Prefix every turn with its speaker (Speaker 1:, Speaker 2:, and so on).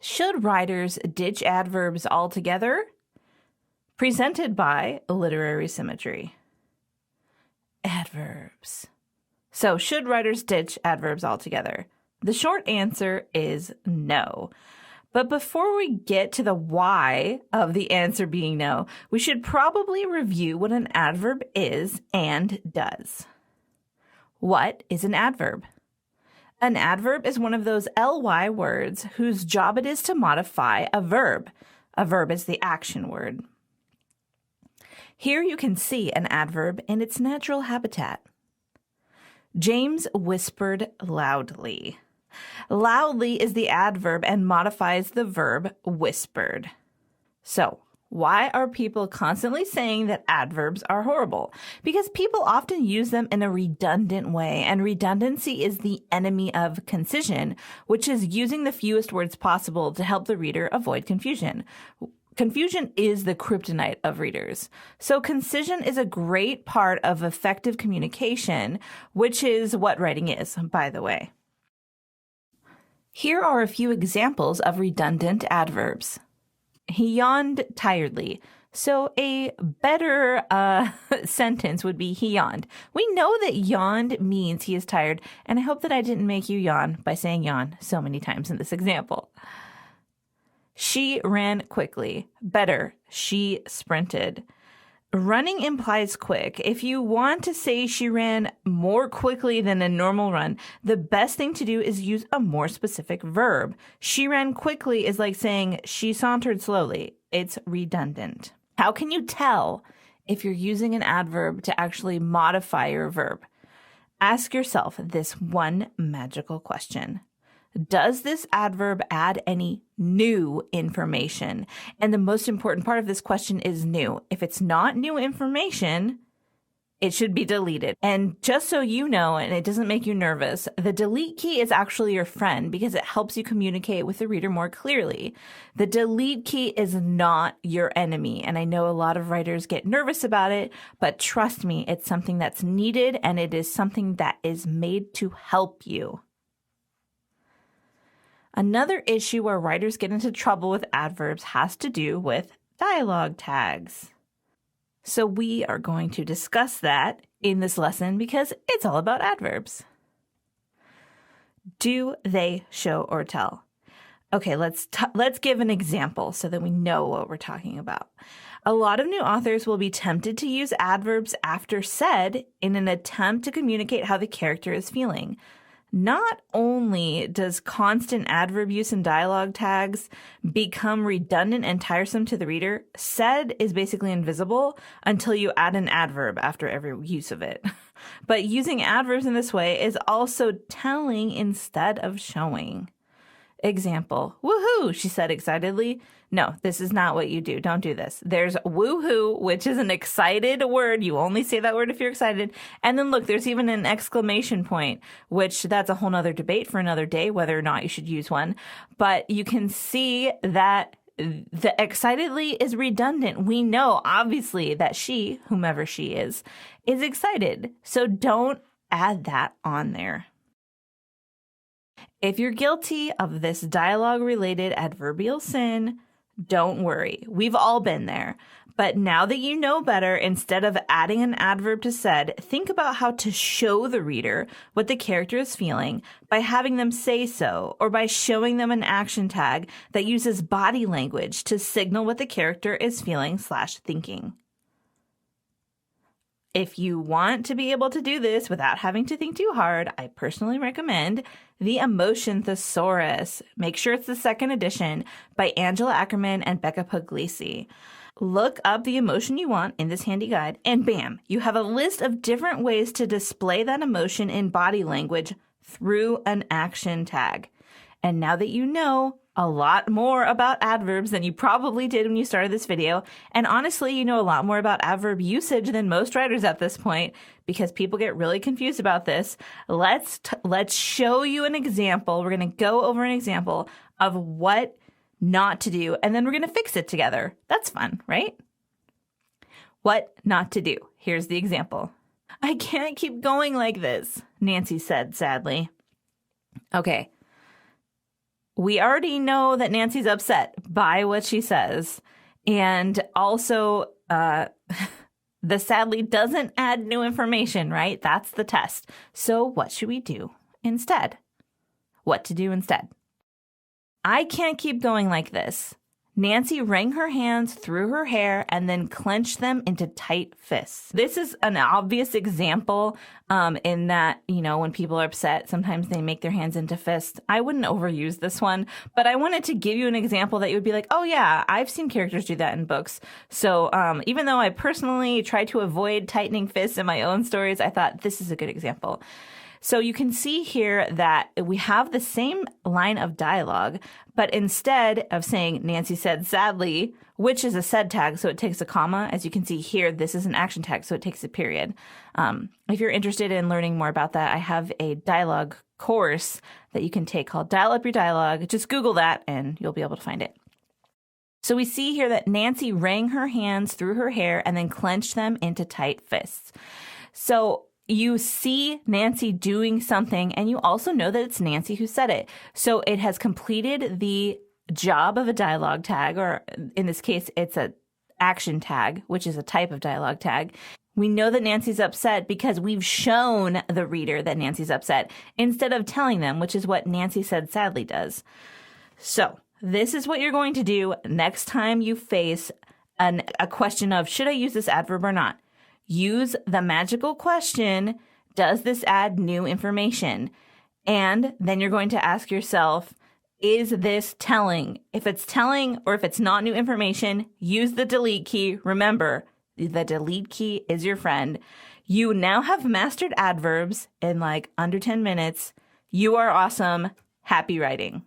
Speaker 1: Should writers ditch adverbs altogether? Presented by Literary Symmetry. Adverbs. So, should writers ditch adverbs altogether? The short answer is no. But before we get to the why of the answer being no, we should probably review what an adverb is and does. What is an adverb? An adverb is one of those ly words whose job it is to modify a verb. A verb is the action word. Here you can see an adverb in its natural habitat. James whispered loudly. Loudly is the adverb and modifies the verb whispered. So, why are people constantly saying that adverbs are horrible? Because people often use them in a redundant way, and redundancy is the enemy of concision, which is using the fewest words possible to help the reader avoid confusion. Confusion is the kryptonite of readers. So concision is a great part of effective communication, which is what writing is, by the way. Here are a few examples of redundant adverbs. He yawned tiredly. So a better sentence would be he yawned. We know that yawned means he is tired, and I hope that I didn't make you yawn by saying yawn so many times in this example. She ran quickly. Better, she sprinted. Running implies quick. If you want to say she ran more quickly than a normal run, the best thing to do is use a more specific verb. She ran quickly is like saying she sauntered slowly. It's redundant. How can you tell if you're using an adverb to actually modify your verb? Ask yourself this one magical question. Does this adverb add any new information? And the most important part of this question is new. If it's not new information, it should be deleted. And just so you know, and it doesn't make you nervous, the delete key is actually your friend because it helps you communicate with the reader more clearly. The delete key is not your enemy. And I know a lot of writers get nervous about it, but trust me, it's something that's needed and it is something that is made to help you. Another issue where writers get into trouble with adverbs has to do with dialogue tags. So we are going to discuss that in this lesson because it's all about adverbs. Do they show or tell? Okay, let's give an example so that we know what we're talking about. A lot of new authors will be tempted to use adverbs after said in an attempt to communicate how the character is feeling. Not only does constant adverb use in dialogue tags become redundant and tiresome to the reader, said is basically invisible until you add an adverb after every use of it. But using adverbs in this way is also telling instead of showing. Example, woohoo, she said excitedly. No, this is not what you do. Don't do this. There's woohoo, which is an excited word. You only say that word if you're excited. And then look, there's even an exclamation point, which that's a whole nother debate for another day, whether or not you should use one. But you can see that the excitedly is redundant. We know, obviously, that she, whomever she is excited. So don't add that on there. If you're guilty of this dialogue-related adverbial sin, don't worry. We've all been there. But now that you know better, instead of adding an adverb to said, think about how to show the reader what the character is feeling by having them say so, or by showing them an action tag that uses body language to signal what the character is feeling/thinking. If you want to be able to do this without having to think too hard, I personally recommend the Emotion Thesaurus. Make sure it's the second edition by Angela Ackerman and Becca Puglisi. Look up the emotion you want in this handy guide, and bam, you have a list of different ways to display that emotion in body language through an action tag. And now that you know a lot more about adverbs than you probably did when you started this video, and honestly, you know a lot more about adverb usage than most writers at this point, because people get really confused about this, let's show you an example. We're going to go over an example of what not to do, and then we're going to fix it together. That's fun, right? What not to do. Here's the example. I can't keep going like this, Nancy said sadly. Okay. we already know that Nancy's upset by what she says. And also, the sadly doesn't add new information, right? That's the test. So what should we do instead? What to do instead? I can't keep going like this. Nancy wrung her hands through her hair and then clenched them into tight fists. This is an obvious example in that, when people are upset, sometimes they make their hands into fists. I wouldn't overuse this one, but I wanted to give you an example that you would be like, oh yeah, I've seen characters do that in books. So even though I personally try to avoid tightening fists in my own stories, I thought this is a good example. So you can see here that we have the same line of dialogue, but instead of saying Nancy said sadly, which is a said tag, so it takes a comma. As you can see here, this is an action tag, so it takes a period. If you're interested in learning more about that, I have a dialogue course that you can take called Dial Up Your Dialogue. Just Google that and you'll be able to find it. So we see here that Nancy wrung her hands through her hair and then clenched them into tight fists. So you see Nancy doing something, and you also know that it's Nancy who said it. So it has completed the job of a dialogue tag, or in this case, it's an action tag, which is a type of dialogue tag. We know that Nancy's upset because we've shown the reader that Nancy's upset instead of telling them, which is what Nancy said sadly does. So this is what you're going to do next time you face a question of, should I use this adverb or not? Use the magical question, does this add new information? And then you're going to ask yourself, is this telling? If it's telling or if it's not new information, use the delete key. Remember, the delete key is your friend. You now have mastered adverbs in like under 10 minutes. You are awesome. Happy writing.